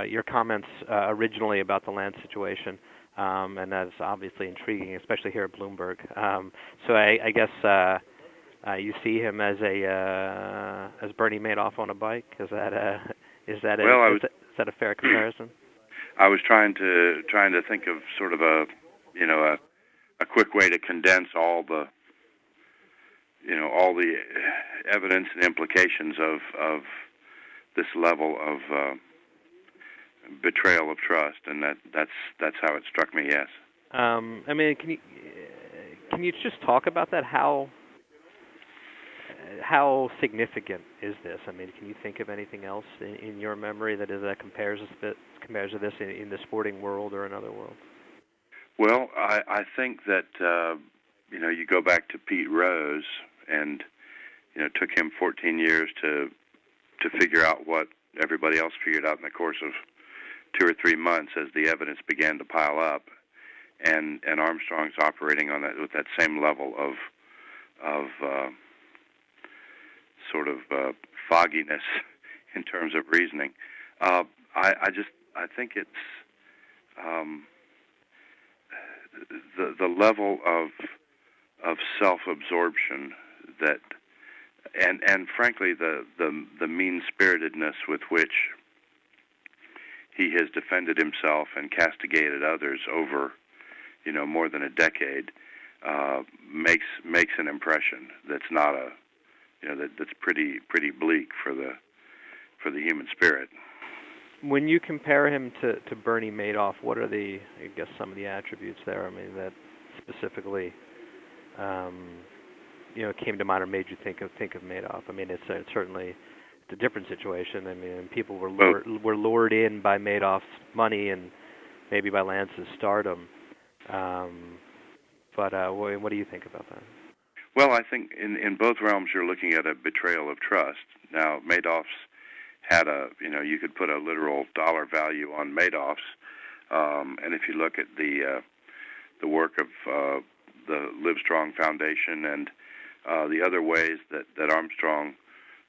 Your comments originally about the Lance situation, and that's obviously intriguing, especially here at Bloomberg. So I guess you see him as as Bernie Madoff on a bike. Is that a fair comparison? I was trying to think of sort of a quick way to condense all the evidence and implications of this level of betrayal of trust, and that's how it struck me. Yes. I mean, can you just talk about that? How significant is this? I mean, can you think of anything else in your memory that compares to this in the sporting world or another world? Well, I think that you go back to Pete Rose, and it took him 14 years to figure out what everybody else figured out in the course of 2 or 3 months as the evidence began to pile up, and Armstrong's operating on that with that same level of sort of fogginess in terms of reasoning. I think it's the level of self-absorption that, and frankly the mean-spiritedness with which he has defended himself and castigated others over, more than a decade, makes an impression that's not that's pretty bleak for the human spirit. When you compare him to Bernie Madoff, what are some of the attributes there? I mean, that specifically, came to mind or made you think of Madoff? I mean, it's certainly a different situation. I mean, people were lured in by Madoff's money and maybe by Lance's stardom. But what do you think about that? Well, I think in both realms you're looking at a betrayal of trust. Now, Madoff's had you could put a literal dollar value on Madoff's, and if you look at the work of the Livestrong Foundation and the other ways that Armstrong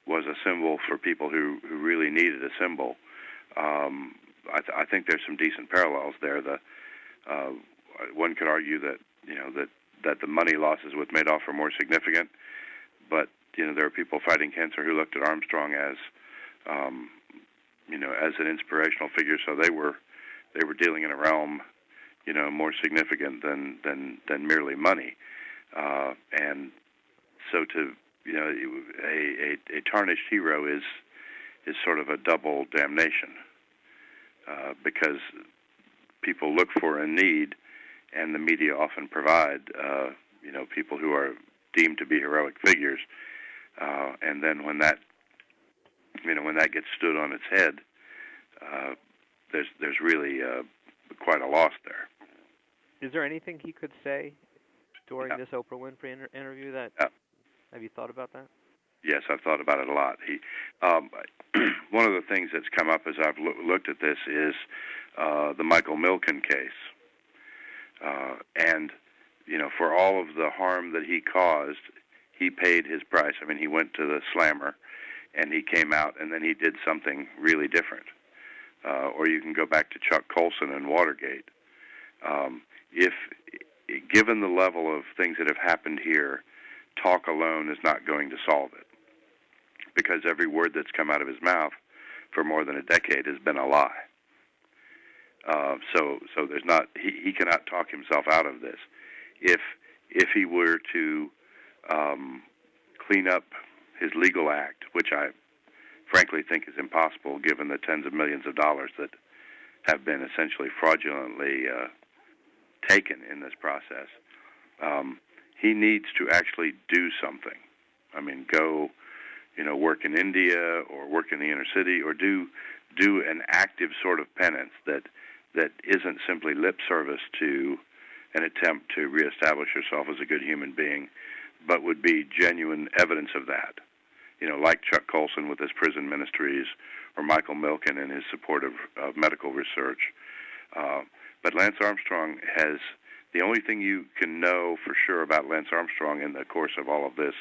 was a symbol for people who really needed a symbol, I think there's some decent parallels there. One could argue that that the money losses with Madoff are more significant, but there are people fighting cancer who looked at Armstrong as as an inspirational figure, so they were dealing in a realm more significant than merely money, and so to a tarnished hero is sort of a double damnation, because people look for a need, and the media often provide people who are deemed to be heroic figures, and then when that gets stood on its head, there's really quite a loss there. Is there anything he could say during this Oprah Winfrey interview that have you thought about that? Yes, I've thought about it a lot. One of the things that's come up as I've looked at this is the Michael Milken case, and for all of the harm that he caused, he paid his price. I mean, he went to the slammer, and he came out, and then he did something really different. Or you can go back to Chuck Colson and Watergate. If given the level of things that have happened here, talk alone is not going to solve it, because every word that's come out of his mouth for more than a decade has been a lie. So there's not, he cannot talk himself out of this. If he were to clean up his legal act, which I frankly think is impossible given the tens of millions of dollars that have been essentially fraudulently taken in this process, he needs to actually do something. I mean, go, work in India or work in the inner city, or do an active sort of penance that isn't simply lip service to an attempt to reestablish yourself as a good human being, but would be genuine evidence of that. Like Chuck Colson with his prison ministries, or Michael Milken in his support of medical research. But Lance Armstrong has The only thing you can know for sure about Lance Armstrong in the course of all of this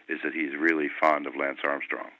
is that he's really fond of Lance Armstrong.